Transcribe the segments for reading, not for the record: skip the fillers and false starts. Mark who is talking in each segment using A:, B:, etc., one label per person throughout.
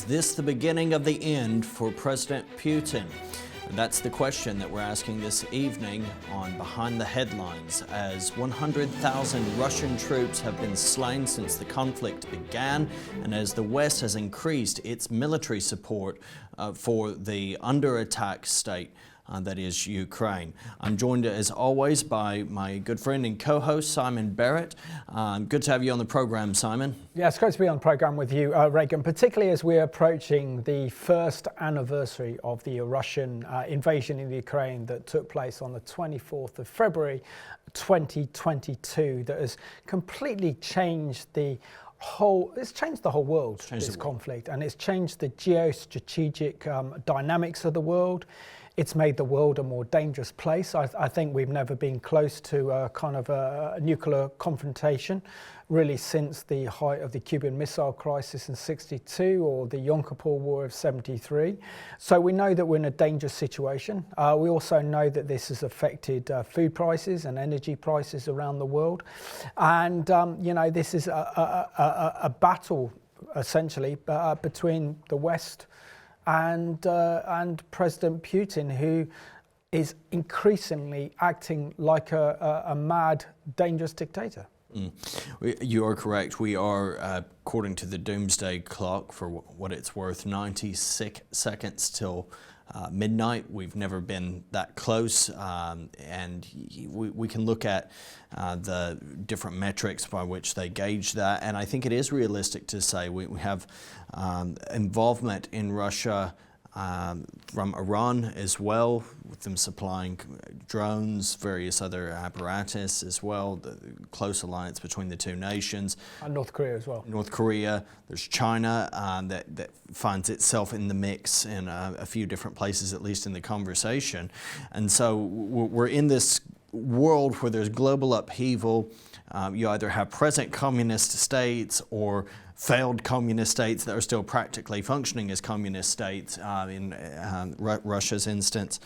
A: Is this the beginning of the end for President Putin? And that's the question that we're asking this evening on Behind the Headlines, as 100,000 Russian troops have been slain since the conflict began, and as the West has increased its military support for the under-attack state that is Ukraine. I'm joined as always by my good friend and co-host Simon Barrett. Good to have you on the program, Simon.
B: Yeah, it's great to be on the program with you, Reagan, particularly as we're approaching the first anniversary of the Russian invasion in the Ukraine that took place on the 24th of February 2022, that has completely changed the whole world, this conflict, and it's changed the geostrategic dynamics of the world. It's made the world a more dangerous place. I think we've never been close to a kind of a nuclear confrontation, really, since the height of the Cuban Missile Crisis in '62 or the Yom Kippur War of '73. So we know that we're in a dangerous situation. We also know that this has affected food prices and energy prices around the world. And, this is a battle, essentially, between the West and President Putin, who is increasingly acting like a mad, dangerous dictator.
A: You are correct. We are, according to the doomsday clock, for what it's worth, 96 seconds till midnight. We've never been that close, and we can look at the different metrics by which they gauge that, and I think it is realistic to say we have involvement in Russia from Iran as well, with them supplying drones, various other apparatus as well, the close alliance between the two nations.
B: And North Korea as well.
A: North Korea, there's China that finds itself in the mix in a few different places, at least in the conversation. And so we're in this world where there's global upheaval. You either have present communist states or failed communist states that are still practically functioning as communist states, in Russia's instance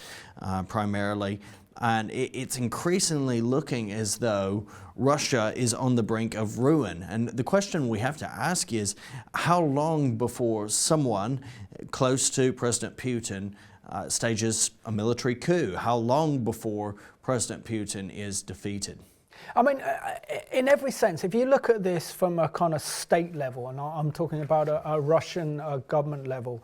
A: primarily. And it's increasingly looking as though Russia is on the brink of ruin. And the question we have to ask is, how long before someone close to President Putin stages a military coup? How long before President Putin is defeated?
B: I mean, in every sense, if you look at this from a kind of state level, and I'm talking about a Russian government level,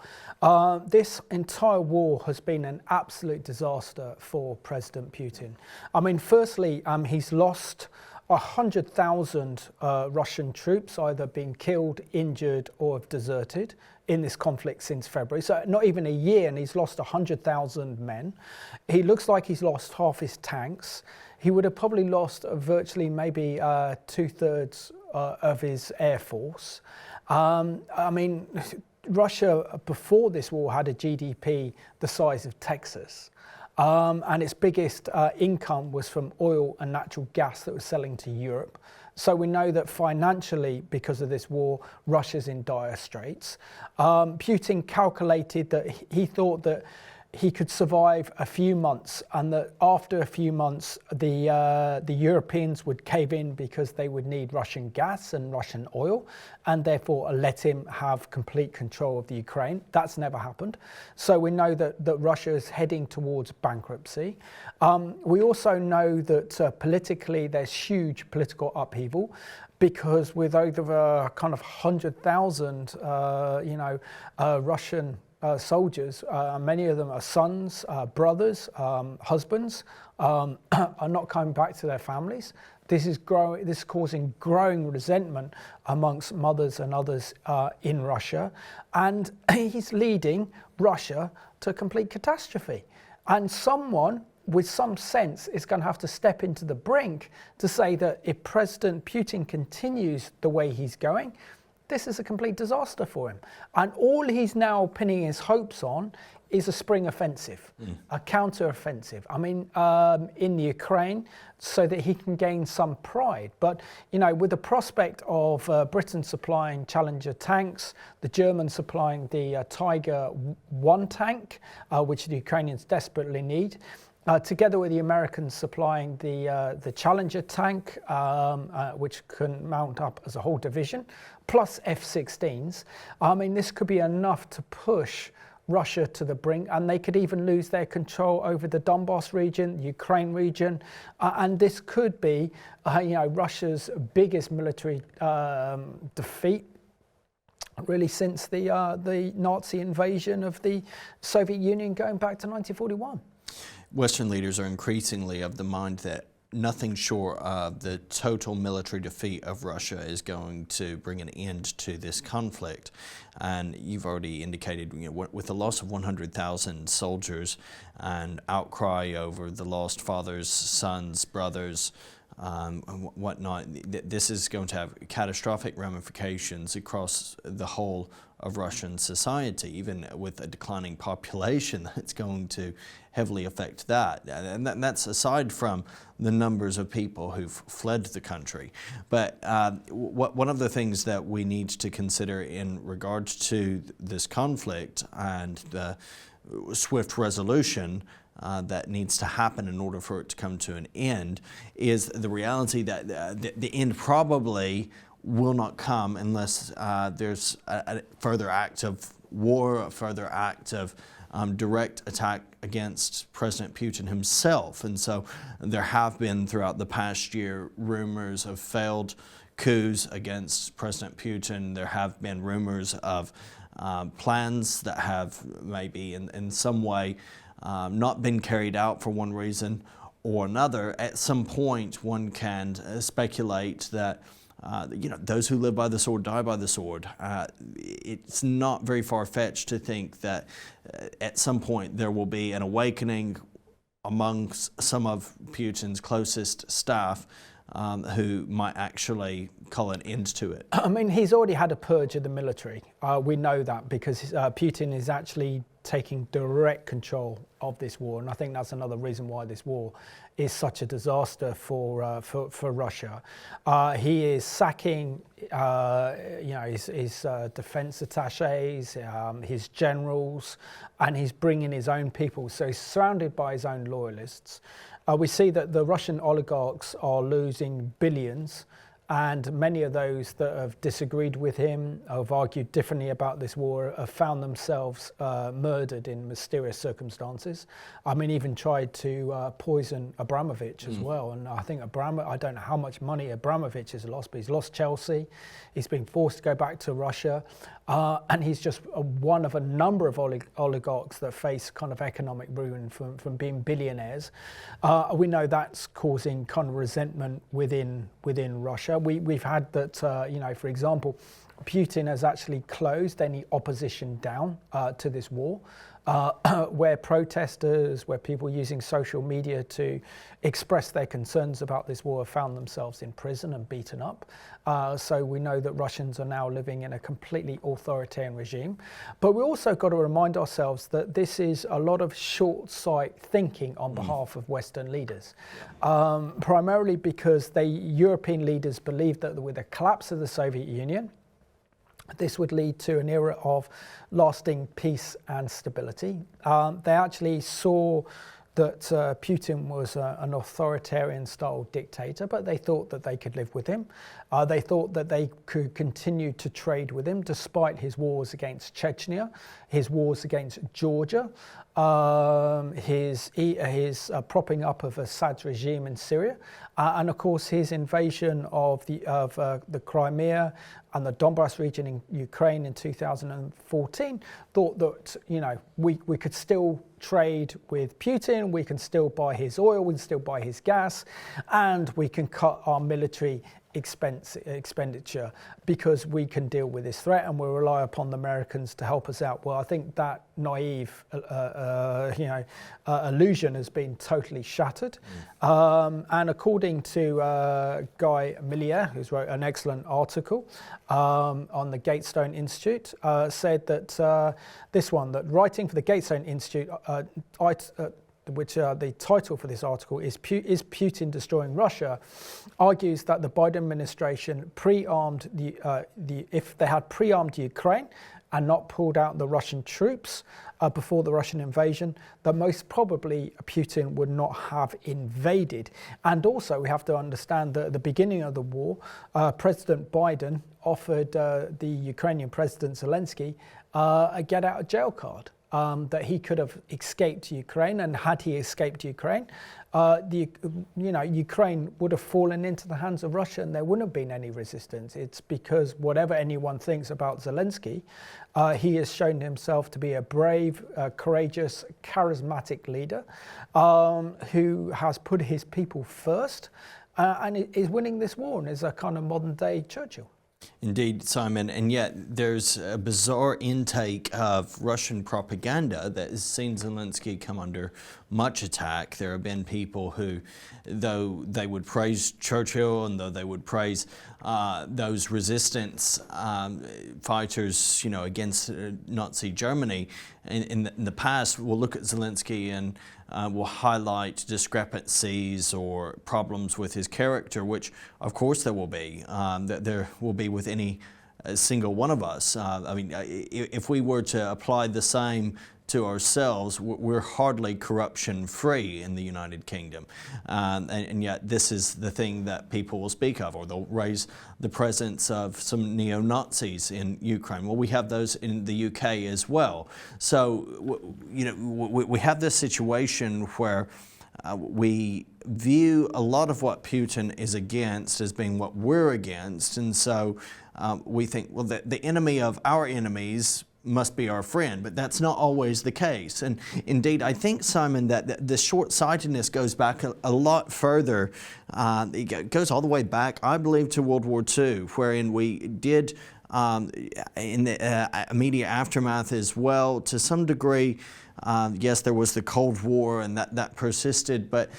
B: this entire war has been an absolute disaster for President Putin. I mean, firstly, he's lost 100,000 Russian troops, either been killed, injured, or have deserted in this conflict since February. So not even a year, and he's lost 100,000 men. He looks like he's lost half his tanks. He would have probably lost virtually maybe 2/3 of his air force. I mean, Russia before this war had a GDP the size of Texas. And its biggest income was from oil and natural gas that was selling to Europe. So we know that financially, because of this war, Russia's in dire straits. Putin calculated that he thought that he could survive a few months, and that after a few months the Europeans would cave in because they would need Russian gas and Russian oil, and therefore let him have complete control of the Ukraine. That's never happened. So we know that Russia is heading towards bankruptcy. We also know that politically there's huge political upheaval, because with over kind of 100,000 Russian soldiers, many of them are sons, brothers, husbands, are not coming back to their families. This is causing growing resentment amongst mothers and others in Russia, and he's leading Russia to complete catastrophe. And someone with some sense is going to have to step into the brink to say that if President Putin continues the way he's going, this is a complete disaster for him. And all he's now pinning his hopes on is a spring offensive, a counter-offensive. I mean, in the Ukraine, so that he can gain some pride. But, with the prospect of Britain supplying Challenger tanks, the Germans supplying the Tiger 1 tank, which the Ukrainians desperately need, together with the Americans supplying the Challenger tank, which can mount up as a whole division, plus F-16s. I mean, this could be enough to push Russia to the brink, and they could even lose their control over the Donbass region, the Ukraine region, and this could be, Russia's biggest military defeat, really, since the Nazi invasion of the Soviet Union going back to 1941.
A: Western leaders are increasingly of the mind that nothing short of the total military defeat of Russia is going to bring an end to this conflict. And you've already indicated, with the loss of 100,000 soldiers and outcry over the lost fathers, sons, brothers, and whatnot, this is going to have catastrophic ramifications across the whole of Russian society. Even with a declining population, it's going to heavily affect that. And that's aside from the numbers of people who've fled the country. But one of the things that we need to consider in regards to this conflict and the swift resolution that needs to happen in order for it to come to an end is the reality that the end probably will not come unless there's a further act of war, a further act of direct attack against President Putin himself. And so there have been throughout the past year rumors of failed coups against President Putin. There have been rumors of plans that have maybe in some way not been carried out for one reason or another. At some point, one can speculate that those who live by the sword die by the sword. It's not very far-fetched to think that at some point there will be an awakening amongst some of Putin's closest staff who might actually call an end to it.
B: I mean, he's already had a purge of the military. We know that because Putin is actually taking direct control of this war, and I think that's another reason why this war is such a disaster for Russia. He is sacking, his defense attaches, his generals, and he's bringing his own people. So he's surrounded by his own loyalists. We see that the Russian oligarchs are losing billions, and many of those that have disagreed with him, have argued differently about this war, have found themselves murdered in mysterious circumstances. I mean, even tried to poison Abramovich as well. And I think I don't know how much money Abramovich has lost, but he's lost Chelsea. He's been forced to go back to Russia. And he's just one of a number of oligarchs that face kind of economic ruin from being billionaires. We know that's causing kind of resentment within Russia. We've had that, for example, Putin has actually closed any opposition down to this war, where protesters, where people using social media to express their concerns about this war have found themselves in prison and beaten up. So we know that Russians are now living in a completely authoritarian regime. But we also got to remind ourselves that this is a lot of short-sight thinking on behalf of Western leaders, primarily because European leaders believed that with the collapse of the Soviet Union, this would lead to an era of lasting peace and stability. They actually saw that Putin was an authoritarian-style dictator, but they thought that they could live with him. They thought that they could continue to trade with him despite his wars against Chechnya, his wars against Georgia, his propping up of Assad's regime in Syria, and of course his invasion of the Crimea and the Donbass region in Ukraine in 2014. Thought that we could still trade with Putin, we can still buy his oil, we can still buy his gas, and we can cut our military expenditure because we can deal with this threat and we'll rely upon the Americans to help us out. Well, I think that naive illusion has been totally shattered. And according to Guy Millier, who's wrote an excellent article on the Gatestone Institute, said that that writing for the Gatestone Institute, which the title for this article is Putin Destroying Russia, argues that the Biden administration if they had pre-armed Ukraine and not pulled out the Russian troops before the Russian invasion, that most probably Putin would not have invaded. And also we have to understand that at the beginning of the war, President Biden offered the Ukrainian President Zelensky a get out of jail card. That he could have escaped Ukraine, and had he escaped Ukraine, Ukraine would have fallen into the hands of Russia, and there wouldn't have been any resistance. It's because whatever anyone thinks about Zelensky, he has shown himself to be a brave, courageous, charismatic leader who has put his people first and is winning this war, and is a kind of modern day Churchill.
A: Indeed, Simon, and yet there's a bizarre intake of Russian propaganda that has seen Zelensky come under much attack. There have been people who, though they would praise Churchill and though they would praise those resistance fighters, against Nazi Germany in the past, will look at Zelensky and will highlight discrepancies or problems with his character, which of course there will be. There will be with any single one of us. If we were to apply the same to ourselves, we're hardly corruption-free in the United Kingdom. And yet this is the thing that people will speak of, or they'll raise the presence of some neo-Nazis in Ukraine. Well, we have those in the UK as well. So, we have this situation where we view a lot of what Putin is against as being what we're against. And so we think, well, the enemy of our enemies must be our friend, but that's not always the case. And indeed, I think, Simon, that the short-sightedness goes back a lot further. It goes all the way back, I believe, to World War II, wherein we did, in the immediate aftermath as well, to some degree, yes, there was the Cold War and that persisted, but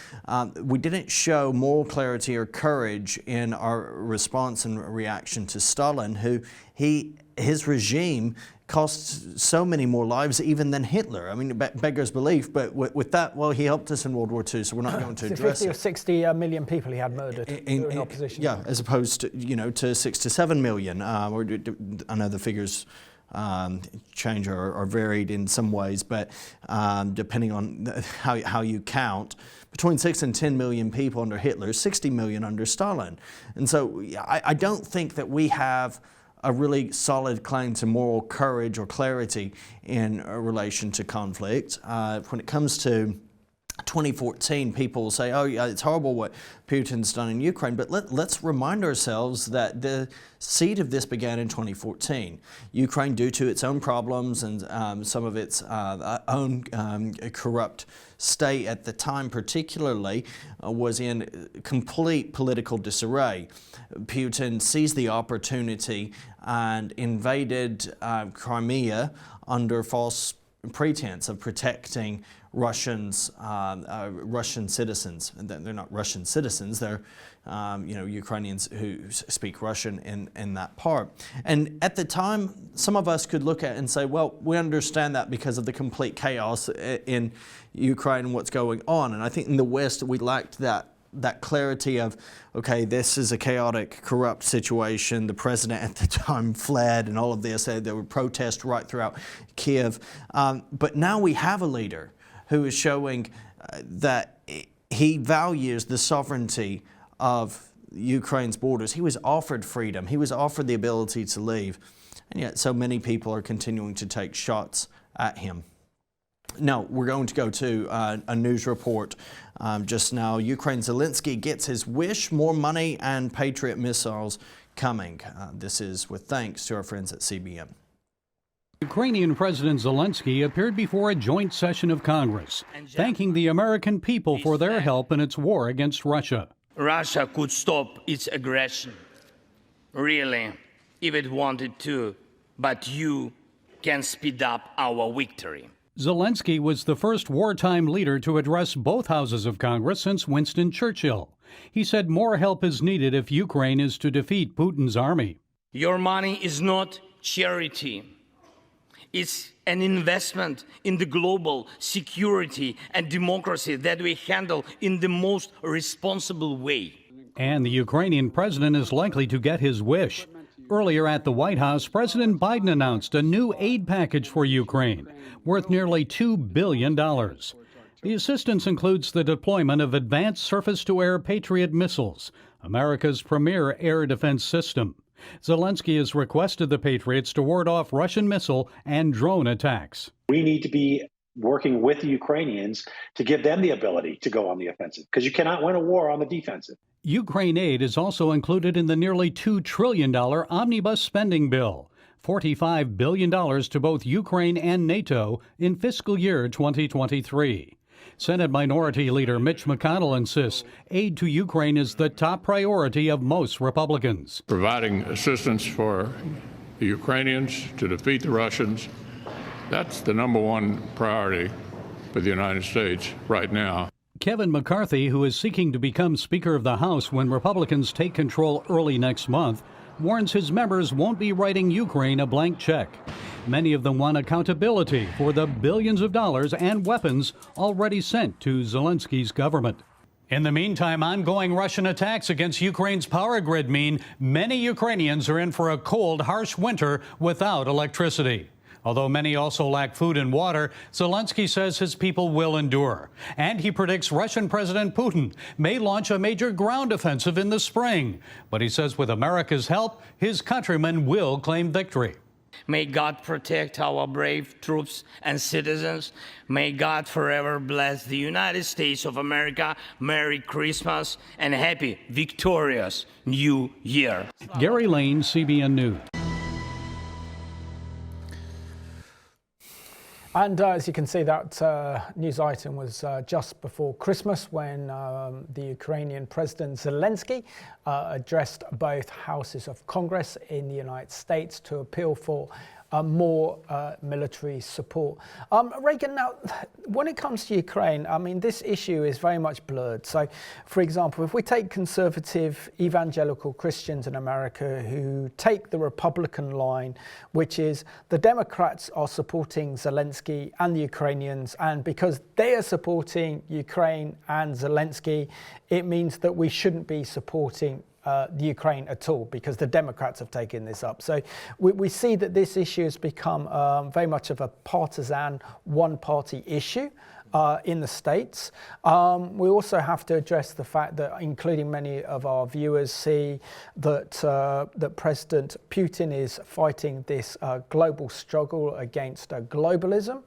A: we didn't show moral clarity or courage in our response and reaction to Stalin, who his regime cost so many more lives even than Hitler. I mean, beggars belief, but with that, well, he helped us in World War II, so we're not going to address
B: 50
A: it.
B: or 60 million people he had murdered in opposition.
A: Yeah, as opposed to, to 6 to 7 million. I know the figures change or are varied in some ways, but depending on how you count, between 6 and 10 million people under Hitler, 60 million under Stalin. And so I don't think that we have a really solid claim to moral courage or clarity in relation to conflict. When it comes to 2014, people will say, oh, yeah, it's horrible what Putin's done in Ukraine, but let's remind ourselves that the seed of this began in 2014. Ukraine, due to its own problems and some of its own corrupt state at the time particularly, was in complete political disarray. Putin seized the opportunity and invaded Crimea under false pretense of protecting Russian citizens. And they're not Russian citizens, they're Ukrainians who speak Russian in that part. And at the time, some of us could look at it and say, well, we understand that because of the complete chaos in Ukraine and what's going on. And I think in the West, we lacked that clarity of, okay, this is a chaotic, corrupt situation. The president at the time fled and all of this. There were protests right throughout Kiev. But now we have a leader who is showing that he values the sovereignty of Ukraine's borders. He was offered freedom. He was offered the ability to leave. And yet so many people are continuing to take shots at him. Now, we're going to go to a news report just now. Ukraine Zelensky gets his wish, more money and Patriot missiles coming. This is with thanks to our friends at CBN.
C: Ukrainian President Zelensky appeared before a joint session of Congress, thanking the American people for their help in its war against Russia.
D: Russia could stop its aggression, really, if it wanted to, but you can speed up our victory.
C: Zelensky was the first wartime leader to address both houses of Congress since Winston Churchill. He said more help is needed if Ukraine is to defeat Putin's army.
D: Your money is not charity. It's an investment in the global security and democracy that we handle in the most responsible way.
C: And the Ukrainian president is likely to get his wish. Earlier at the White House, President Biden announced a new aid package for Ukraine, worth nearly $2 billion. The assistance includes the deployment of advanced surface-to-air Patriot missiles, America's premier air defense system. Zelensky has requested the Patriots to ward off Russian missile and drone attacks.
E: We need to be working with the Ukrainians to give them the ability to go on the offensive, because you cannot win a war on the defensive.
C: Ukraine aid is also included in the nearly $2 trillion omnibus spending bill, $45 billion to both Ukraine and NATO in fiscal year 2023. Senate Minority Leader Mitch McConnell insists aid to Ukraine is the top priority of most Republicans.
F: Providing assistance for the Ukrainians to defeat the Russians, that's the number one priority for the United States right now.
C: Kevin McCarthy, who is seeking to become Speaker of the House when Republicans take control early next month, warns his members won't be writing Ukraine a blank check. Many of them want accountability for the billions of dollars and weapons already sent to Zelensky's government. In the meantime, ongoing Russian attacks against Ukraine's power grid mean many Ukrainians are in for a cold, harsh winter without electricity. Although many also lack food and water, Zelensky says his people will endure. And he predicts Russian President Putin may launch a major ground offensive in the spring. But he says with America's help, his countrymen will claim victory.
D: May God protect our brave troops and citizens. May God forever bless the United States of America. Merry Christmas and happy, victorious New Year.
C: Gary Lane, CBN News.
B: And as you can see, that news item was just before Christmas when the Ukrainian President Zelensky addressed both houses of Congress in the United States to appeal for more military support. Reagan, now, when it comes to Ukraine, I mean, this issue is very much blurred. So, for example, if we take conservative evangelical Christians in America who take the Republican line, which is the Democrats are supporting Zelensky and the Ukrainians, and because they are supporting Ukraine and Zelensky, it means that we shouldn't be supporting the Ukraine at all, because the Democrats have taken this up. So we see that this issue has become very much of a partisan, one-party issue in the States. We also have to address the fact that, including many of our viewers, see that that President Putin is fighting this global struggle against globalism.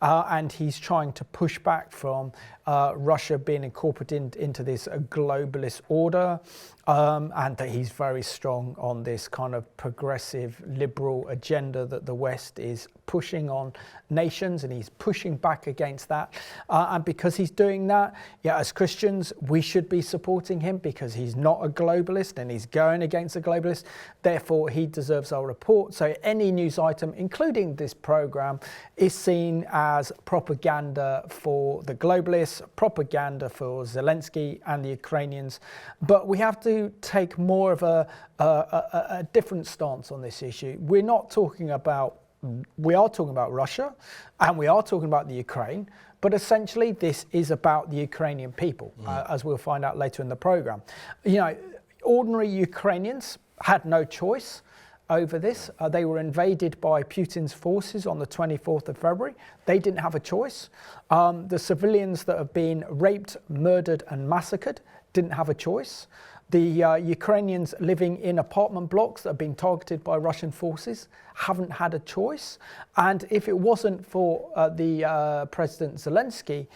B: And he's trying to push back from Russia being incorporated into this globalist order, and that he's very strong on this kind of progressive liberal agenda that the West is pushing on nations, and he's pushing back against that. And because he's doing that, yeah, as Christians, we should be supporting him because he's not a globalist and he's going against a globalist. Therefore, he deserves our support. So any news item, including this program, is seen as propaganda for the globalists, propaganda for Zelensky and the Ukrainians. But we have to take more of a different stance on this issue. We are talking about Russia and we are talking about the Ukraine, but essentially this is about the Ukrainian people, as we'll find out later in the program. You know, ordinary Ukrainians had no choice over this. They were invaded by Putin's forces on the 24th of February. They didn't have a choice. The civilians that have been raped, murdered and massacred didn't have a choice. The Ukrainians living in apartment blocks that have been targeted by Russian forces haven't had a choice. And if it wasn't for the President Zelensky,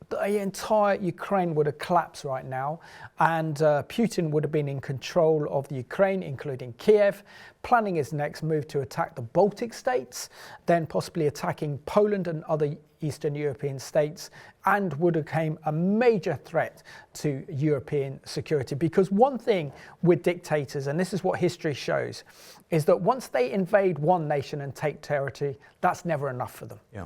B: the entire Ukraine would have collapsed right now, and Putin would have been in control of the Ukraine, including Kiev, planning his next move to attack the Baltic states, then possibly attacking Poland and other Eastern European states, and would have become a major threat to European security. Because one thing with dictators, and this is what history shows, is that once they invade one nation and take territory, that's never enough for them.
A: Yeah.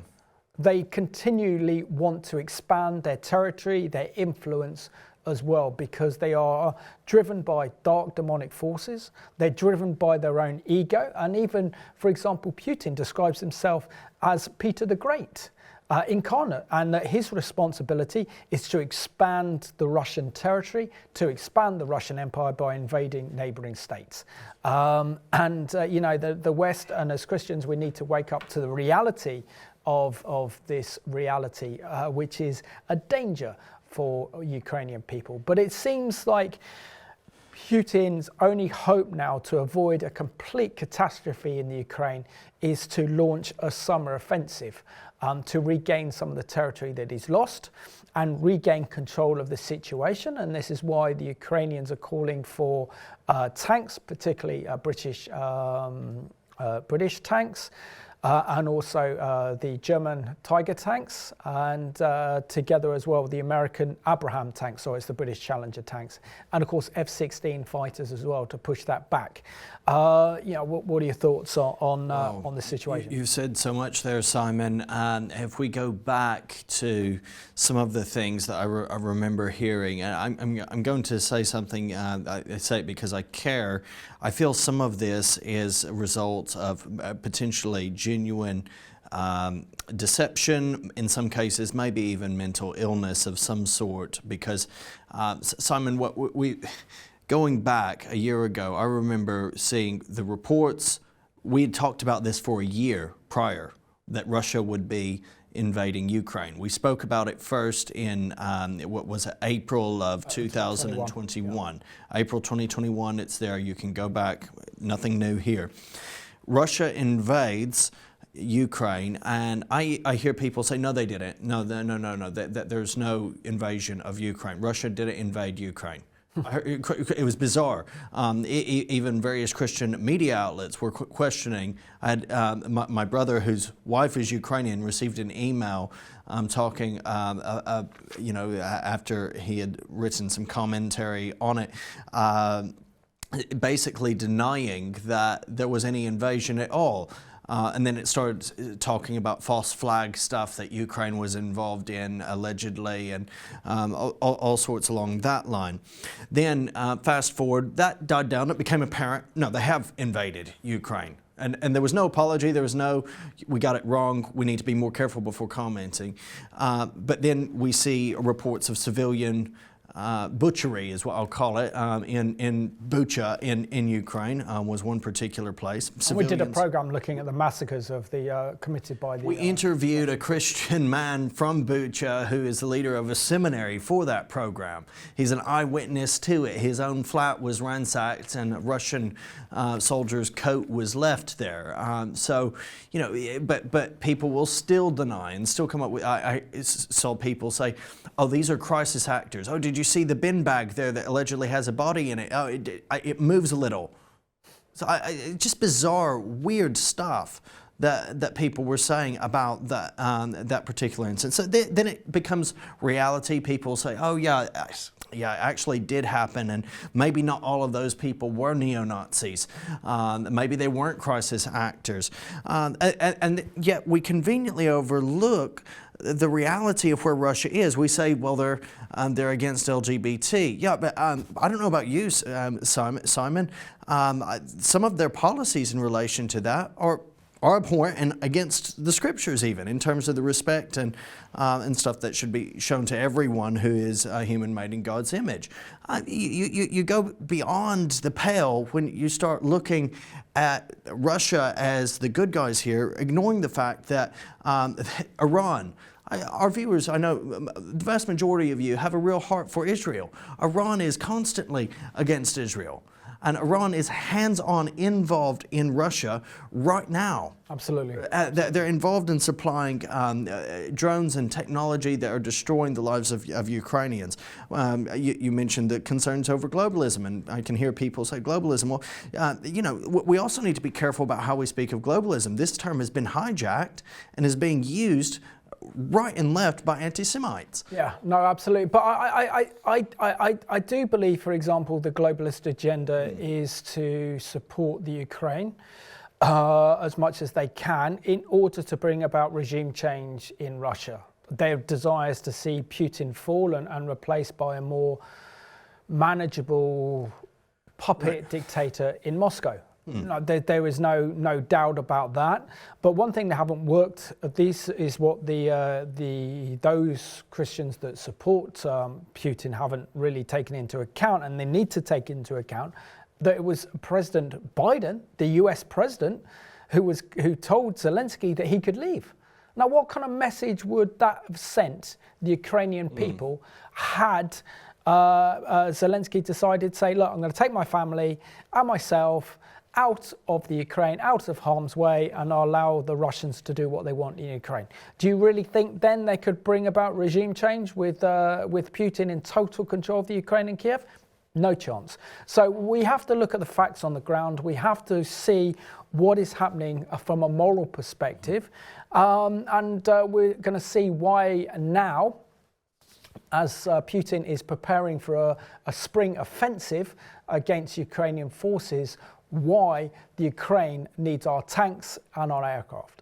B: They continually want to expand their territory, their influence as well, because they are driven by dark demonic forces. They're driven by their own ego. And even, for example, Putin describes himself as Peter the Great. incarnate, and that his responsibility is to expand the Russian territory, to expand the Russian empire by invading neighboring states. You know, the West, and as Christians, we need to wake up to the reality of this reality, which is a danger for Ukrainian people. But it seems like Putin's only hope now to avoid a complete catastrophe in the Ukraine is to launch a summer offensive to regain some of the territory that he's lost and regain control of the situation. And this is why the Ukrainians are calling for tanks, particularly British tanks, and also the German Tiger tanks, and together as well the American Abraham tanks, so it's the British Challenger tanks, and of course F-16 fighters as well to push that back. You know, what are your thoughts on the situation?
A: You've said so much there, Simon. If we go back to some of the things that I remember hearing, and I'm going to say something, I say it because I care. I feel some of this is a result of potentially genuine deception, in some cases maybe even mental illness of some sort, because Simon, going back a year ago, I remember seeing the reports. We had talked about this for a year prior, that Russia would be invading Ukraine. We spoke about it first in what was it, April of 2021. Yeah. April 2021, it's there. You can go back. Nothing new here. Russia invades Ukraine, and I hear people say, no, they didn't. No, there's no invasion of Ukraine. Russia didn't invade Ukraine. It was bizarre. Even various Christian media outlets were questioning. I had my brother, whose wife is Ukrainian, received an email talking, you know, after he had written some commentary on it, basically denying that there was any invasion at all. And then it started talking about false flag stuff that Ukraine was involved in, allegedly, and all sorts along that line. Then fast forward, that died down. It became apparent, no, they have invaded Ukraine. And there was no apology. There was no, we got it wrong. We need to be more careful before commenting. But then we see reports of civilian butchery, is what I'll call it, in Bucha in Ukraine, was one particular place.
B: We did a program looking at the massacres of the committed by the...
A: We interviewed a Christian man from Bucha who is the leader of a seminary for that program. He's an eyewitness to it. His own flat was ransacked and a Russian soldier's coat was left there. So, you know, but people will still deny and still come up with, I saw people say, oh, these are crisis actors. Oh, did you see the bin bag there that allegedly has a body in it? Oh, it moves a little. So just bizarre, weird stuff that people were saying about that particular instance. So then it becomes reality. People say, oh yeah, it actually did happen, and maybe not all of those people were neo-Nazis. Maybe they weren't crisis actors. And yet we conveniently overlook the reality of where Russia is. We say, well, they're against LGBT. Yeah, but I don't know about you, Simon. Some of their policies in relation to that are abhorrent and against the scriptures, even in terms of the respect and stuff that should be shown to everyone who is a human made in God's image. You go beyond the pale when you start looking at Russia as the good guys here, ignoring the fact that Iran, our viewers, I know the vast majority of you have a real heart for Israel. Iran is constantly against Israel. And Iran is hands-on involved in Russia right now.
B: Absolutely.
A: They're involved in supplying drones and technology that are destroying the lives of Ukrainians. You mentioned the concerns over globalism, and I can hear people say globalism. Well, you know, we also need to be careful about how we speak of globalism. This term has been hijacked and is being used right and left by anti-Semites.
B: Yeah, no, absolutely. But I do believe, for example, the globalist agenda is to support the Ukraine as much as they can in order to bring about regime change in Russia. Their desires to see Putin fall and replaced by a more manageable puppet dictator in Moscow. No, there is no doubt about that. But one thing that haven't worked, this is what those Christians that support Putin haven't really taken into account, and they need to take into account that it was President Biden, the US president, who told Zelensky that he could leave. Now, what kind of message would that have sent the Ukrainian people had Zelensky decided to say, look, I'm going to take my family and myself out of the Ukraine, out of harm's way, and I'll allow the Russians to do what they want in Ukraine. Do you really think then they could bring about regime change with Putin in total control of the Ukraine and Kiev? No chance. So we have to look at the facts on the ground. We have to see what is happening from a moral perspective. And we're going to see why now, as Putin is preparing for a spring offensive against Ukrainian forces, why the Ukraine needs our tanks and our aircraft.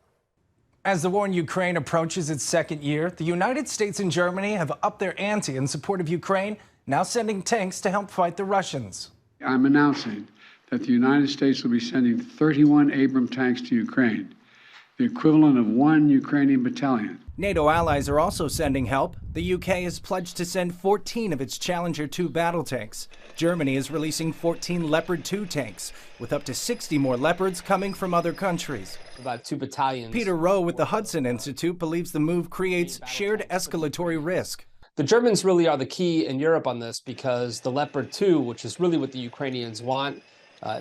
G: As the war in Ukraine approaches its second year, the United States and Germany have upped their ante in support of Ukraine, now sending tanks to help fight the Russians.
H: I'm announcing that the United States will be sending 31 Abrams tanks to Ukraine, the equivalent of 1 Ukrainian battalion.
G: NATO allies are also sending help. The UK has pledged to send 14 of its Challenger 2 battle tanks. Germany is releasing 14 Leopard 2 tanks, with up to 60 more Leopards coming from other countries.
I: About 2 battalions.
G: Peter Rowe with the Hudson Institute believes the move creates shared escalatory risk.
I: The Germans really are the key in Europe on this, because the Leopard 2, which is really what the Ukrainians want,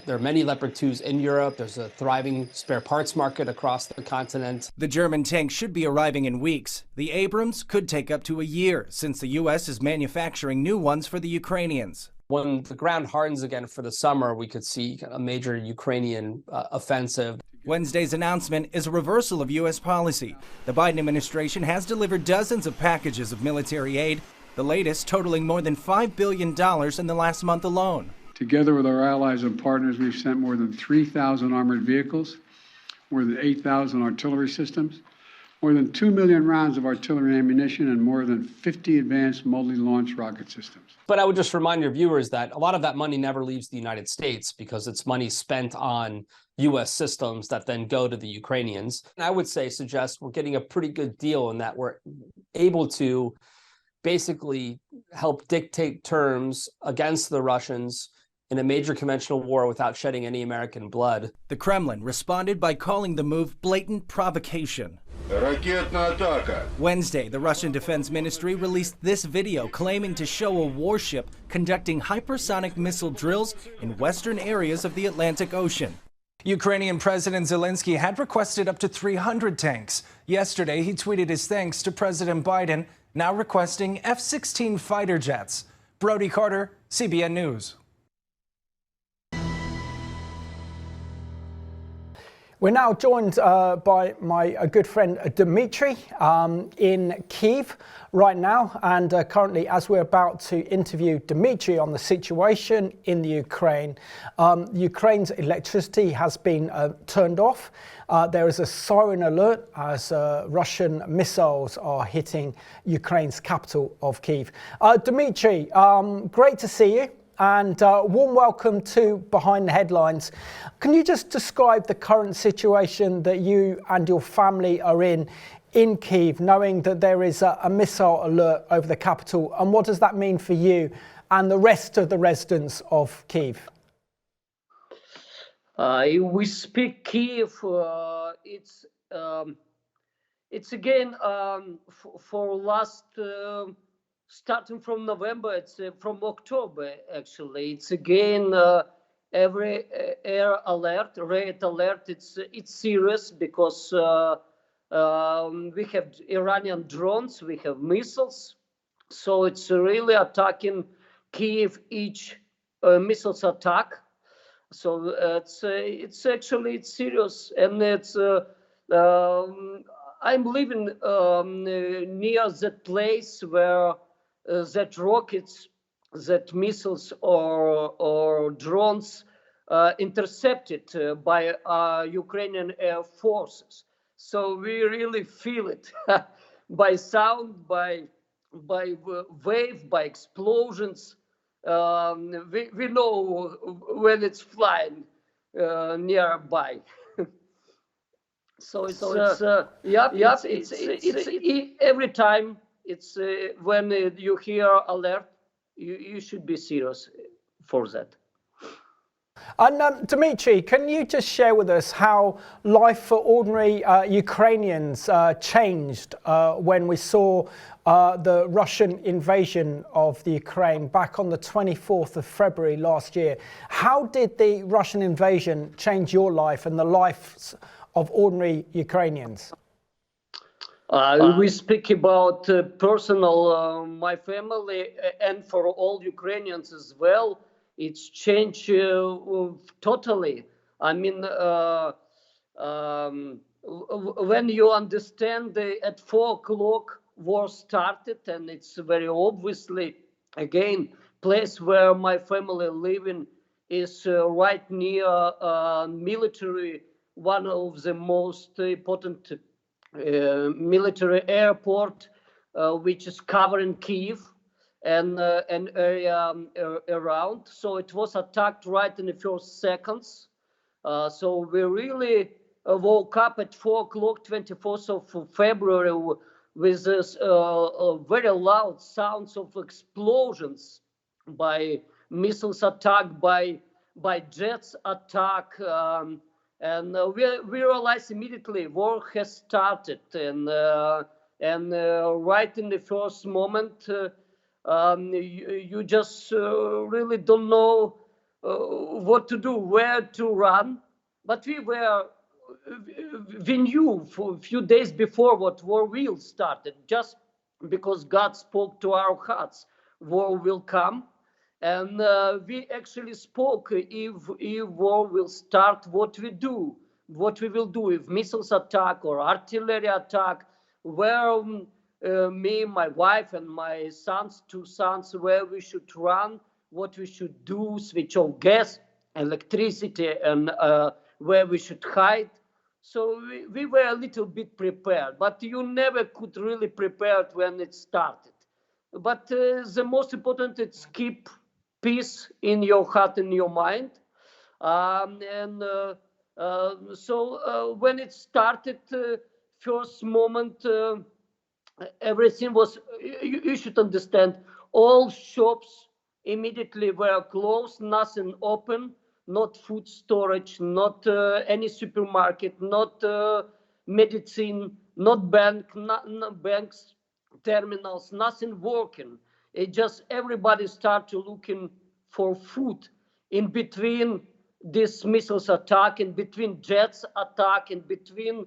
I: there are many Leopard 2s in Europe. There's a thriving spare parts market across the continent.
G: The German tanks should be arriving in weeks. The Abrams could take up to a year, since the U.S. is manufacturing new ones for the Ukrainians.
I: When the ground hardens again for the summer, we could see a major Ukrainian offensive.
G: Wednesday's announcement is a reversal of U.S. policy. The Biden administration has delivered dozens of packages of military aid, the latest totaling more than $5 billion in the last month alone.
H: Together with our allies and partners, we've sent more than 3,000 armored vehicles, more than 8,000 artillery systems, more than 2 million rounds of artillery ammunition, and more than 50 advanced multi-launch rocket systems.
I: But I would just remind your viewers that a lot of that money never leaves the United States, because it's money spent on U.S. systems that then go to the Ukrainians. And I would suggest we're getting a pretty good deal in that we're able to basically help dictate terms against the Russians in a major conventional war without shedding any American blood.
G: The Kremlin responded by calling the move blatant provocation. Wednesday, the Russian Defense Ministry released this video claiming to show a warship conducting hypersonic missile drills in western areas of the Atlantic Ocean. Ukrainian President Zelensky had requested up to 300 tanks. Yesterday, he tweeted his thanks to President Biden, now requesting F-16 fighter jets. Brody Carter, CBN News.
B: We're now joined by my good friend Dmitry in Kyiv right now, and currently, as we're about to interview Dmitry on the situation in the Ukraine, Ukraine's electricity has been turned off. There is a siren alert as Russian missiles are hitting Ukraine's capital of Kyiv. Dmitry, great to see you. And warm welcome to Behind the Headlines. Can you just describe the current situation that you and your family are in Kyiv, knowing that there is a missile alert over the capital, and what does that mean for you and the rest of the residents of Kyiv?
J: We speak Kyiv. It's again for last. Starting from November, it's from October, actually. It's again every air alert, red alert. It's serious because we have Iranian drones, we have missiles. So it's really attacking Kyiv, each missiles attack. So it's actually serious. And it's I'm living near that place where that rockets, that missiles or drones intercepted by Ukrainian air forces. So we really feel it by sound, by wave, by explosions. We know when it's flying. nearby. So it's every time it's when you hear alert, you should be serious for that.
B: And Dmitry, can you just share with us how life for ordinary Ukrainians changed when we saw the Russian invasion of the Ukraine back on the 24th of February last year? How did the Russian invasion change your life and the lives of ordinary Ukrainians?
J: We speak about personal, my family, and for all Ukrainians as well. It's changed totally. I mean, when you understand at 4 o'clock war started, and it's very obviously, again, place where my family living is right near military, one of the most important military airport, which is covering Kyiv and an area around. So it was attacked right in the first seconds. So we really woke up at 4 o'clock, 24th of February, with this very loud sounds of explosions by missiles attack, by jets attack. And we realized immediately war has started. And right in the first moment, you just really don't know what to do, where to run. But we knew for a few days before what war will start, just because God spoke to our hearts, war will come. And we actually spoke, if war will start, what we will do if missiles attack or artillery attack, where me, my wife, and my two sons, where we should run, what we should do, switch off gas, electricity, and where we should hide. So we were a little bit prepared, but you never could really prepare when it started. But the most important is keep peace in your heart and your mind. So when it started, first moment, everything was, you should understand, all shops immediately were closed, nothing open, not food storage, not any supermarket, not medicine, not banks, terminals, nothing working. It just everybody started looking for food in between this missiles attack, in between jets attack, in between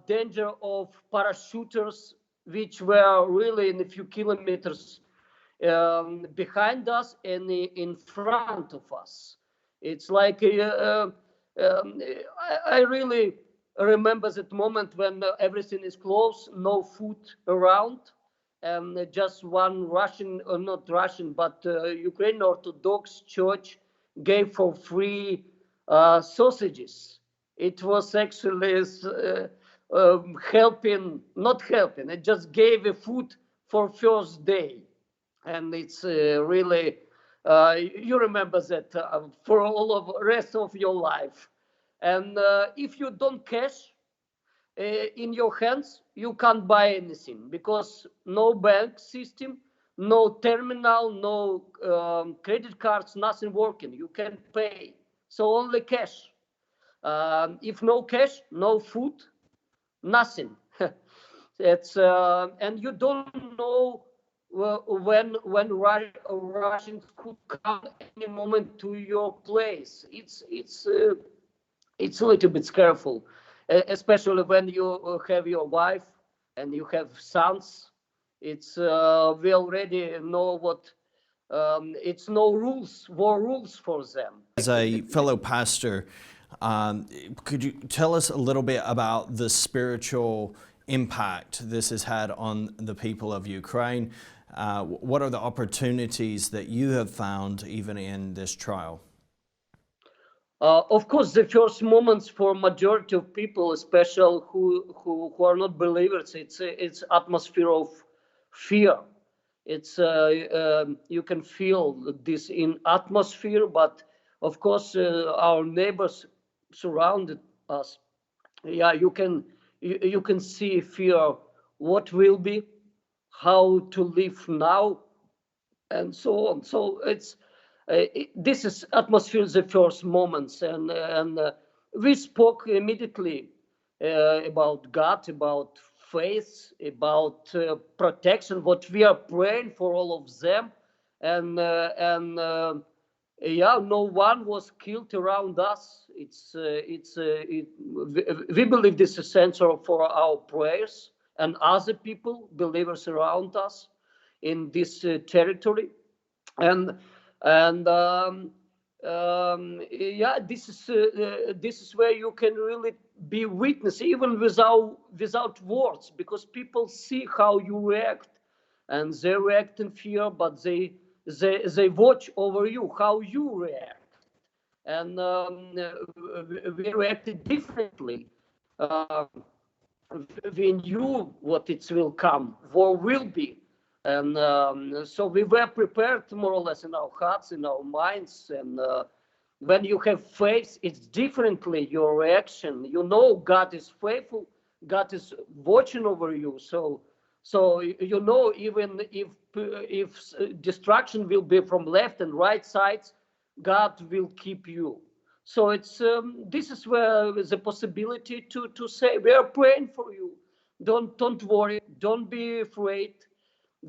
J: danger of parachuters, which were really in a few kilometers behind us and in front of us. It's like I really remember that moment when everything is closed, no food around, and just one Russian, or not Russian, but Ukrainian Orthodox church gave for free sausages. It was actually not helping, it just gave a food for first day. And it's really, you remember that for all of the rest of your life. And if you don't cash in your hands, you can't buy anything, because no bank system, no terminal, no credit cards, nothing working. You can pay, so only cash. If no cash, no food, nothing. It's and you don't know when Russians could come any moment to your place. It's a little bit careful, especially when you have your wife and you have sons. It's we already know what it's no rules, war rules for them.
A: As a fellow pastor, could you tell us a little bit about the spiritual impact this has had on the people of Ukraine? What are the opportunities that you have found even in this trial?
J: Of course, the first moments for majority of people, especially who are not believers, it's atmosphere of fear. It's you can feel this in atmosphere, but of course, our neighbors surrounded us. Yeah, you can see fear, what will be, how to live now, and so on. So this is atmosphere, the first moments, and we spoke immediately about God, about faith, about protection, what we are praying for all of them, and yeah, no one was killed around us. We believe this is essential for our prayers and other people, believers around us in this territory, and yeah, this is where you can really be witness, even without words, because people see how you react, and they react in fear, but they watch over you how you react, and we reacted differently. We knew what it will come, war will be, and so we were prepared more or less in our hearts, in our minds, and when you have faith, it's differently your reaction. You know God is faithful, God is watching over you, so you know, even if destruction will be from left and right sides, God will keep you. So it's this is where the possibility to say we are praying for you. Don't worry, don't be afraid.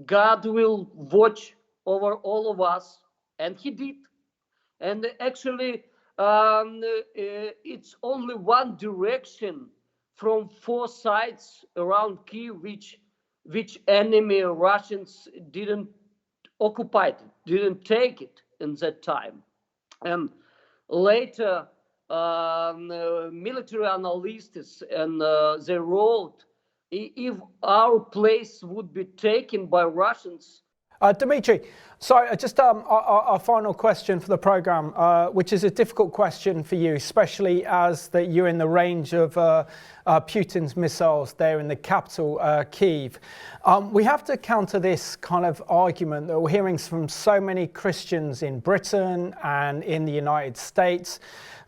J: God will watch over all of us, and He did. And actually, it's only one direction from 4 sides around Kyiv, which enemy Russians didn't occupy it, didn't take it in that time. And later, military analysts and they wrote, if our place would be taken by Russians.
B: Dmitry, sorry, just our final question for the program, which is a difficult question for you, especially as that you're in the range of Putin's missiles there in the capital, Kyiv. We have to counter this kind of argument that we're hearing from so many Christians in Britain and in the United States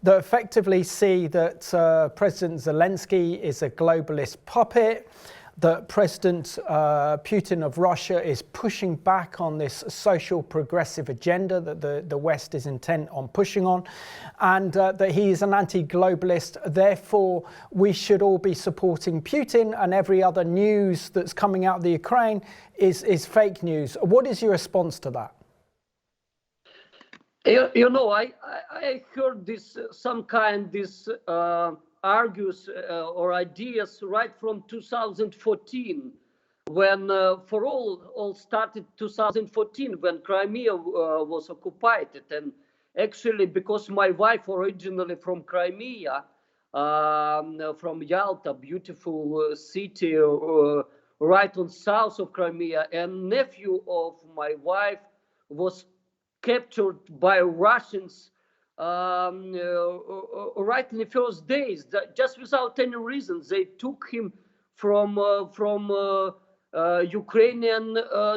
B: that effectively see that President Zelensky is a globalist puppet, that President Putin of Russia is pushing back on this social progressive agenda that the West is intent on pushing on, and that he is an anti-globalist. Therefore, we should all be supporting Putin, and every other news that's coming out of the Ukraine is fake news. What is your response to that?
J: You know, I heard this argues or ideas right from 2014, when for all started 2014 when Crimea was occupied. And actually, because my wife originally from Crimea, from Yalta, beautiful city right on south of Crimea, and nephew of my wife was captured by Russians right in the first days, just without any reason. They took him from Ukrainian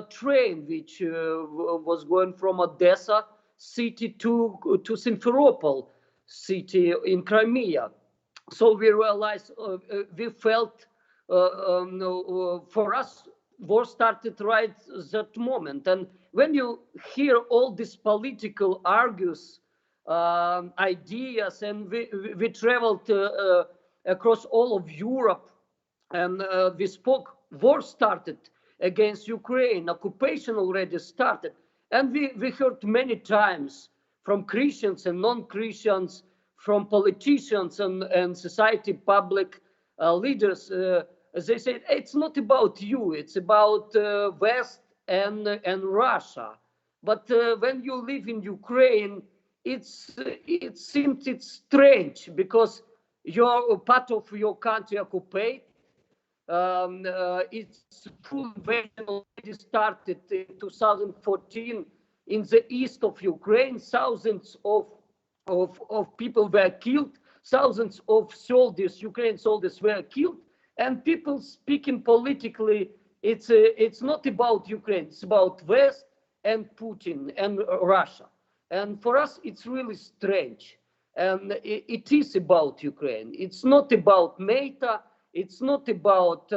J: train, which was going from Odessa city to Simferopol city in Crimea. So we realized, we felt, for us, war started right that moment. And when you hear all these political argues, ideas, and we traveled across all of Europe, and we spoke. War started against Ukraine, occupation already started, and we heard many times from Christians and non-Christians, from politicians and society public leaders. They said it's not about you, it's about West and Russia. But when you live in Ukraine, it seems it's strange, because you're part of your country occupied. Its full invasion already started in 2014 in the east of Ukraine. Thousands of people were killed. Thousands of soldiers, Ukrainian soldiers, were killed. And people speaking politically, it's not about Ukraine. It's about West and Putin and Russia. And for us, it's really strange. And it is about Ukraine. It's not about NATO. It's not about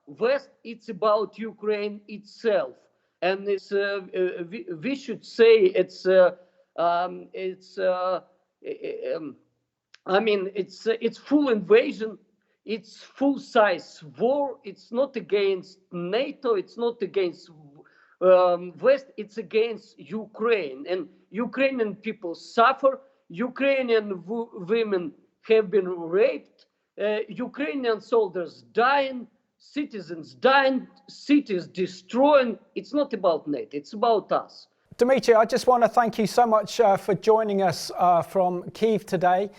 J: West. It's about Ukraine itself. And it's we should say it's full invasion. It's full-size war. It's not against NATO. It's not against West. It's against Ukraine. And Ukrainian people suffer. Ukrainian women have been raped. Ukrainian soldiers dying. Citizens dying. Cities destroying. It's not about NATO. It's about us.
B: Dmitry, I just want to thank you so much for joining us from Kyiv today.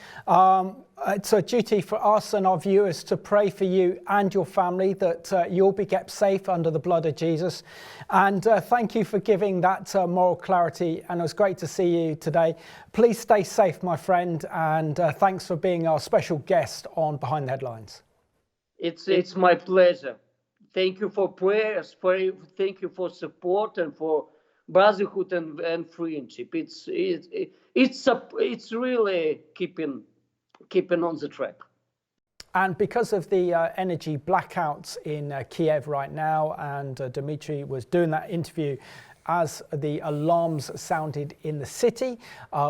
B: It's a duty for us and our viewers to pray for you and your family that you'll be kept safe under the blood of Jesus. And thank you for giving that moral clarity. And it was great to see you today. Please stay safe, my friend. And thanks for being our special guest on Behind the Headlines.
J: It's my pleasure. Thank you for prayers. Thank you for support and for brotherhood and friendship. It's really keeping on the track.
B: And because of the energy blackouts in Kiev right now, and Dmitry was doing that interview as the alarms sounded in the city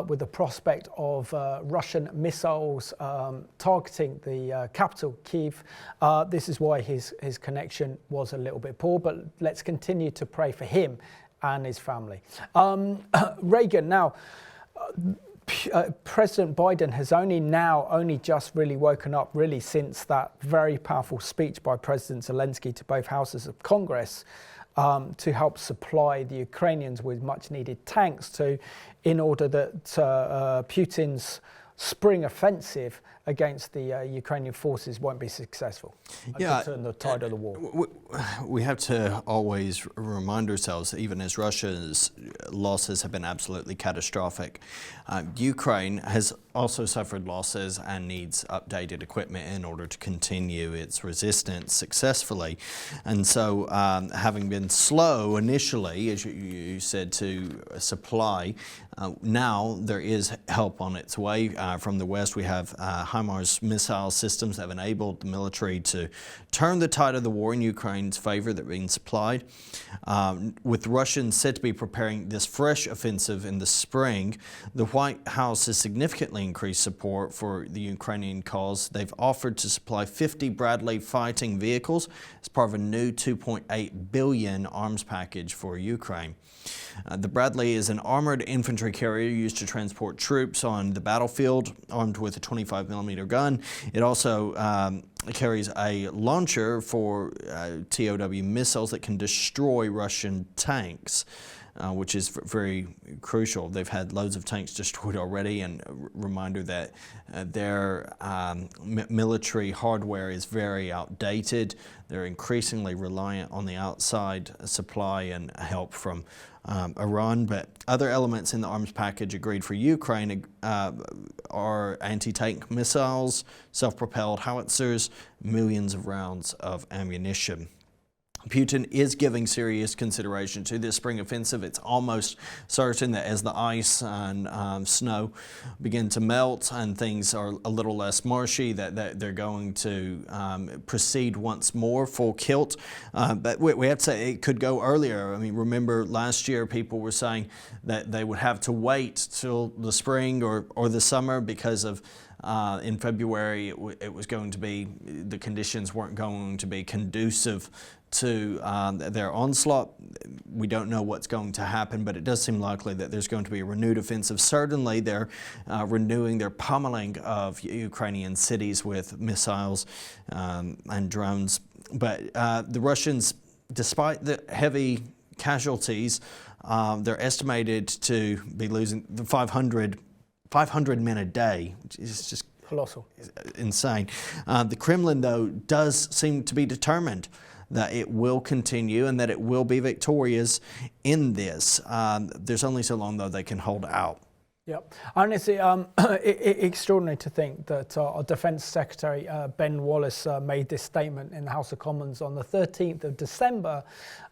B: with the prospect of Russian missiles targeting the capital, Kyiv. This is why his connection was a little bit poor, but let's continue to pray for him and his family. Reagan, now, President Biden has only just really woken up really since that very powerful speech by President Zelensky to both houses of Congress to help supply the Ukrainians with much needed tanks in order that Putin's spring offensive against the Ukrainian forces won't be successful. To turn the tide of the war.
A: We have to always remind ourselves that even as Russia's losses have been absolutely catastrophic, Ukraine has also suffered losses and needs updated equipment in order to continue its resistance successfully. And so having been slow initially, as you said, to supply, now there is help on its way from the West. We have HIMARS missile systems that have enabled the military to turn the tide of the war in Ukraine's favor that are being supplied. With the Russians said to be preparing this fresh offensive in the spring, the White House has significantly increased support for the Ukrainian cause. They've offered to supply 50 Bradley fighting vehicles as part of a new $2.8 billion arms package for Ukraine. The Bradley is an armored infantry carrier used to transport troops on the battlefield, armed with a 25mm gun. It also carries a launcher for TOW missiles that can destroy Russian tanks, which is very crucial. They've had loads of tanks destroyed already, and a reminder that their military hardware is very outdated. They're increasingly reliant on the outside supply and help from Iran, but other elements in the arms package agreed for Ukraine are anti-tank missiles, self-propelled howitzers, millions of rounds of ammunition. Putin is giving serious consideration to this spring offensive. It's almost certain that as the ice and snow begin to melt and things are a little less marshy, that they're going to proceed once more full tilt. But we have to say it could go earlier. I mean, remember last year people were saying that they would have to wait till the spring or the summer because of in February it was going to be, the conditions weren't going to be conducive to their onslaught. We don't know what's going to happen, but it does seem likely that there's going to be a renewed offensive. Certainly they're renewing their pummeling of Ukrainian cities with missiles and drones. But the Russians, despite the heavy casualties, they're estimated to be losing 500 men a day, which is just
B: colossal,
A: insane. The Kremlin, though, does seem to be determined that it will continue and that it will be victorious in this. There's only so long, though, they can hold out.
B: Yep, and it's extraordinary to think that our Defence Secretary Ben Wallace made this statement in the House of Commons on the 13th of December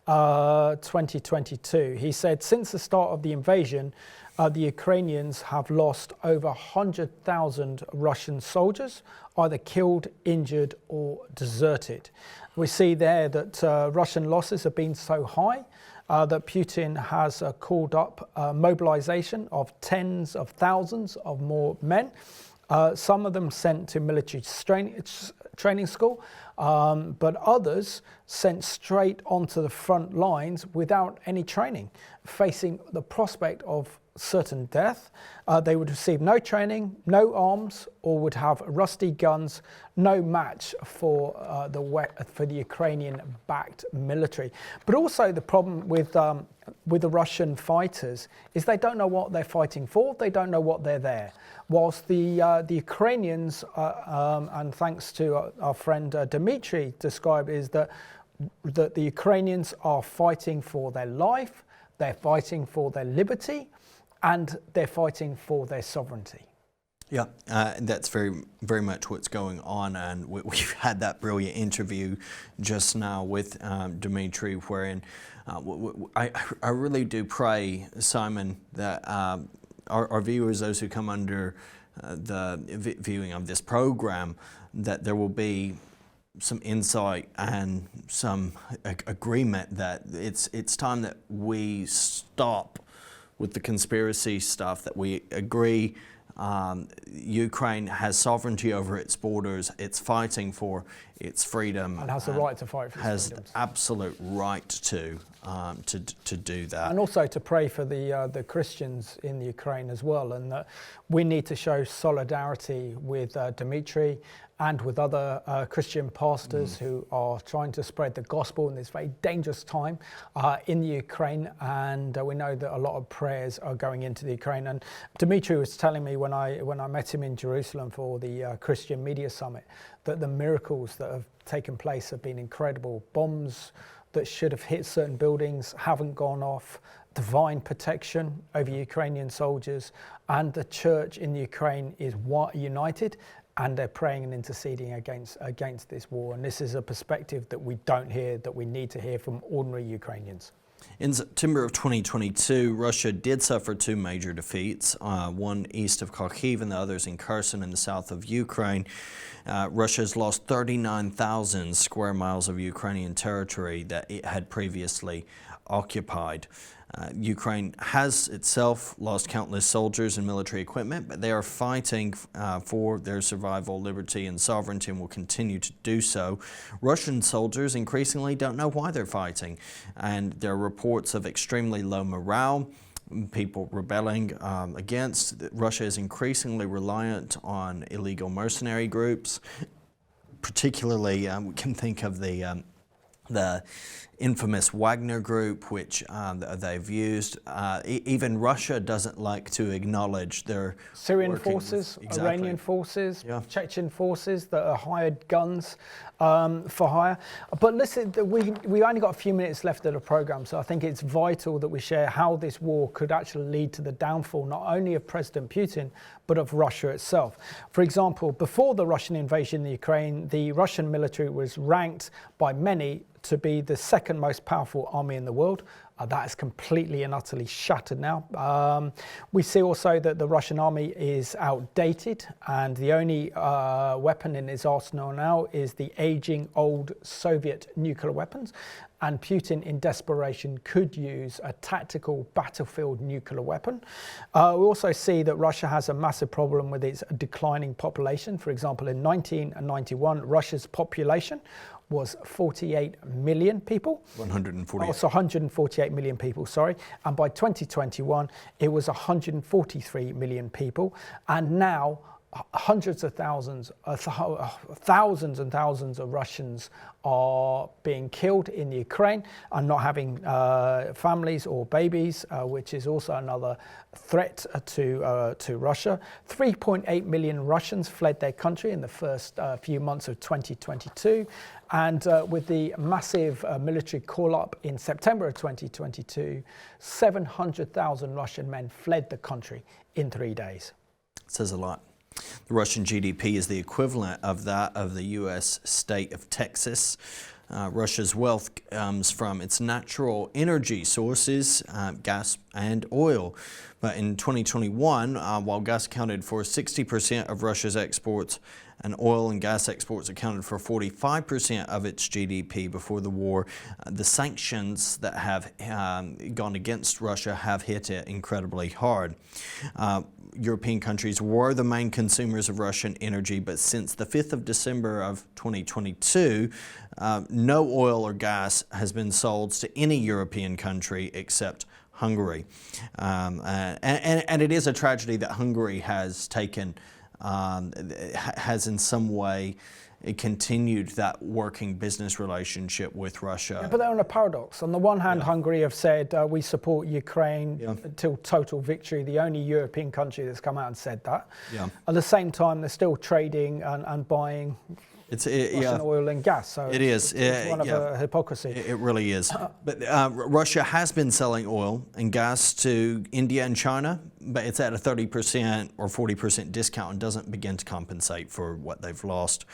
B: 2022. He said, since the start of the invasion, the Ukrainians have lost over 100,000 Russian soldiers, either killed, injured, or deserted. We see there that Russian losses have been so high that Putin has called up mobilization of tens of thousands of more men, some of them sent to military training school, but others sent straight onto the front lines without any training, facing the prospect of certain death. They would receive no training, no arms, or would have rusty guns, no match for the Ukrainian-backed military. But also the problem with the Russian fighters is they don't know what they're fighting for. They don't know what they're there. Whilst the Ukrainians, and thanks to our friend Dmitry, describe is that the Ukrainians are fighting for their life, they're fighting for their liberty, and they're fighting for their sovereignty.
A: Yeah, that's very much what's going on, and we've had that brilliant interview just now with Dmitry, wherein I really do pray, Simon, that our viewers, those who come under the viewing of this program, that there will be some insight and some agreement that it's time that we stop with the conspiracy stuff, that we agree Ukraine has sovereignty over its borders, it's fighting for its freedom.
B: And has the right to fight for its
A: has
B: freedoms.
A: the absolute right to do that.
B: And also to pray for the Christians in the Ukraine as well, and that we need to show solidarity with Dmitry and with other Christian pastors who are trying to spread the gospel in this very dangerous time in the Ukraine. And we know that a lot of prayers are going into the Ukraine. And Dmitry was telling me when I met him in Jerusalem for the Christian Media Summit that the miracles that have taken place have been incredible. Bombs that should have hit certain buildings haven't gone off. Divine protection over Ukrainian soldiers, and the church in the Ukraine is united, and they're praying and interceding against this war. And this is a perspective that we don't hear, that we need to hear from ordinary Ukrainians.
A: In September of 2022, Russia did suffer two major defeats, one east of Kyiv and the others in Kherson in the south of Ukraine. Russia has lost 39,000 square miles of Ukrainian territory that it had previously occupied. Ukraine has itself lost countless soldiers and military equipment, but they are fighting for their survival, liberty, and sovereignty, and will continue to do so. Russian soldiers increasingly don't know why they're fighting, and there are reports of extremely low morale, people rebelling against. Russia is increasingly reliant on illegal mercenary groups, particularly we can think of the infamous Wagner group, which they've used. Even Russia doesn't like to acknowledge their
B: Syrian forces,
A: exactly.
B: Iranian forces, Chechen forces that are hired guns for hire. But listen, we only got a few minutes left of the program, so I think it's vital that we share how this war could actually lead to the downfall not only of President Putin, but of Russia itself. For example, before the Russian invasion of Ukraine, the Russian military was ranked by many to be the second most powerful army in the world. That is completely and utterly shattered now. We see also that the Russian army is outdated, and the only weapon in its arsenal now is the aging old Soviet nuclear weapons. And Putin, in desperation, could use a tactical battlefield nuclear weapon. We also see that Russia has a massive problem with its declining population. For example, in 1991, Russia's population was 48 million people. 148 million people, sorry. And by 2021, it was 143 million people. And now, hundreds of thousands and thousands of Russians are being killed in the Ukraine and not having families or babies, which is also another threat to Russia. 3.8 million Russians fled their country in the first few months of 2022. And with the massive military call-up in September of 2022, 700,000 Russian men fled the country in 3 days.
A: It says a lot. The Russian GDP is the equivalent of that of the U.S. state of Texas. Russia's wealth comes from its natural energy sources, gas and oil. But in 2021, while gas accounted for 60% of Russia's exports, and oil and gas exports accounted for 45% of its GDP before the war, the sanctions that have gone against Russia have hit it incredibly hard. European countries were the main consumers of Russian energy, but since the 5th of December of 2022, no oil or gas has been sold to any European country except Hungary. And it is a tragedy that Hungary has taken has in some way continued that working business relationship with Russia.
B: Yeah, but they're on a paradox. On the one hand, Hungary have said we support Ukraine until total victory, the only European country that's come out and said that. At the same time, they're still trading and buying Russian oil and gas. So it's one of a hypocrisy.
A: It really is. But Russia has been selling oil and gas to India and China, but it's at a 30% or 40% discount and doesn't begin to compensate for what they've lost.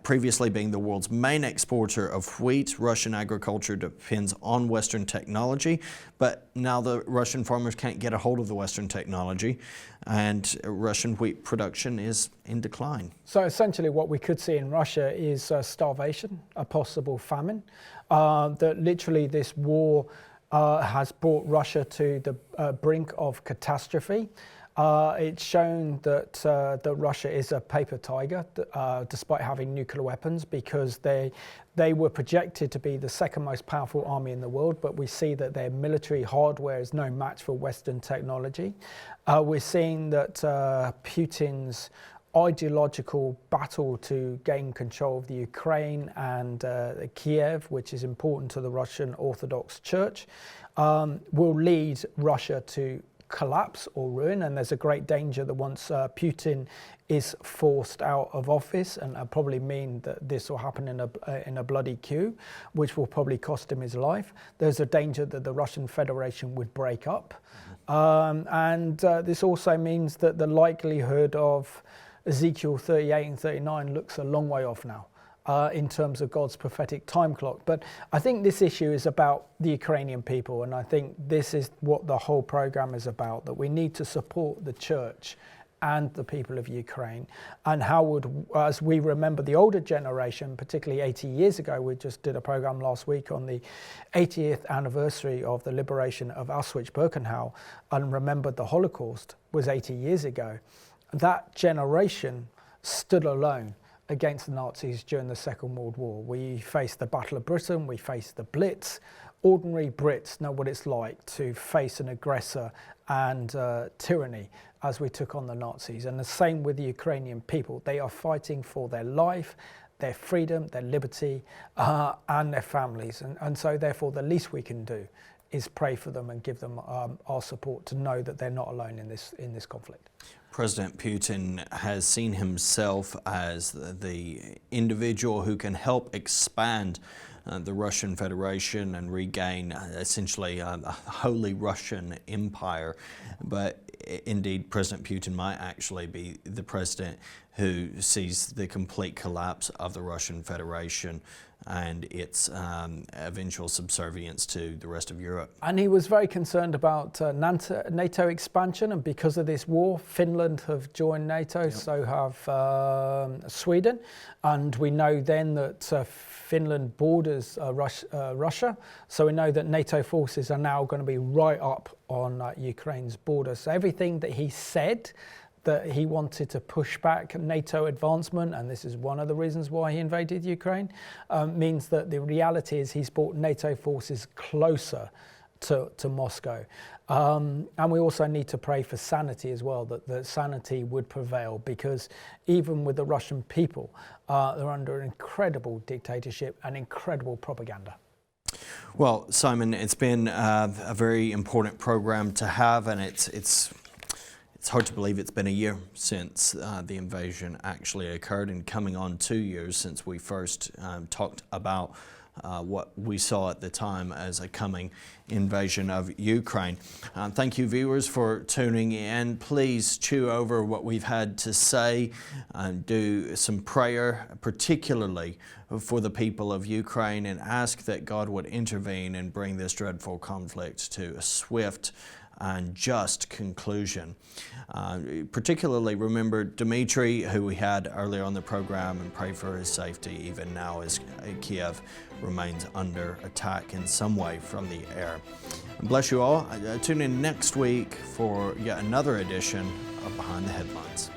A: Previously being the world's main exporter of wheat, Russian agriculture depends on Western technology, but now the Russian farmers can't get a hold of the Western technology, and Russian wheat production is in decline.
B: So essentially what we could see in Russia is starvation, a possible famine, that literally this war has brought Russia to the brink of catastrophe. It's shown that Russia is a paper tiger, despite having nuclear weapons, because they were projected to be the second most powerful army in the world, but we see that their military hardware is no match for Western technology. We're seeing that Putin's ideological battle to gain control of the Ukraine and Kiev, which is important to the Russian Orthodox Church, will lead Russia to collapse or ruin, and there's a great danger that once Putin is forced out of office, and probably mean that this will happen in a bloody coup, which will probably cost him his life. There's a danger that the Russian Federation would break up, and this also means that the likelihood of Ezekiel 38 and 39 looks a long way off now. In terms of God's prophetic time clock. But I think this issue is about the Ukrainian people, and I think this is what the whole program is about, that we need to support the church and the people of Ukraine. And how would, as we remember the older generation, particularly 80 years ago, we just did a program last week on the 80th anniversary of the liberation of Auschwitz-Birkenau, and remembered the Holocaust was 80 years ago. That generation stood alone against the Nazis during the Second World War. We faced the Battle of Britain, we faced the Blitz. Ordinary Brits know what it's like to face an aggressor and tyranny as we took on the Nazis. And the same with the Ukrainian people. They are fighting for their life, their freedom, their liberty, and their families. And so therefore the least we can do is pray for them and give them our support to know that they're not alone in this conflict.
A: President Putin has seen himself as the individual who can help expand the Russian Federation and regain essentially a holy Russian empire. But indeed, President Putin might actually be the president who sees the complete collapse of the Russian Federation and its eventual subservience to the rest of Europe.
B: And he was very concerned about NATO expansion, and because of this war, Finland have joined NATO, so have Sweden, and we know then that Finland borders Russia, so we know that NATO forces are now going to be right up on Ukraine's border. So everything that he said that he wanted to push back NATO advancement, and this is one of the reasons why he invaded Ukraine, means that the reality is he's brought NATO forces closer to Moscow. And we also need to pray for sanity as well, that sanity would prevail, because even with the Russian people, they're under an incredible dictatorship and incredible propaganda.
A: Well, Simon, it's been a very important program to have, and it's hard to believe it's been a year since the invasion actually occurred, and coming on 2 years since we first talked about what we saw at the time as a coming invasion of Ukraine. Thank you, viewers, for tuning in. Please chew over what we've had to say and do some prayer, particularly for the people of Ukraine, and ask that God would intervene and bring this dreadful conflict to a swift and just conclusion. Particularly remember Dmitry, who we had earlier on the program, and pray for his safety even now as Kiev remains under attack in some way from the air. And bless you all. Tune in next week for yet another edition of Behind the Headlines.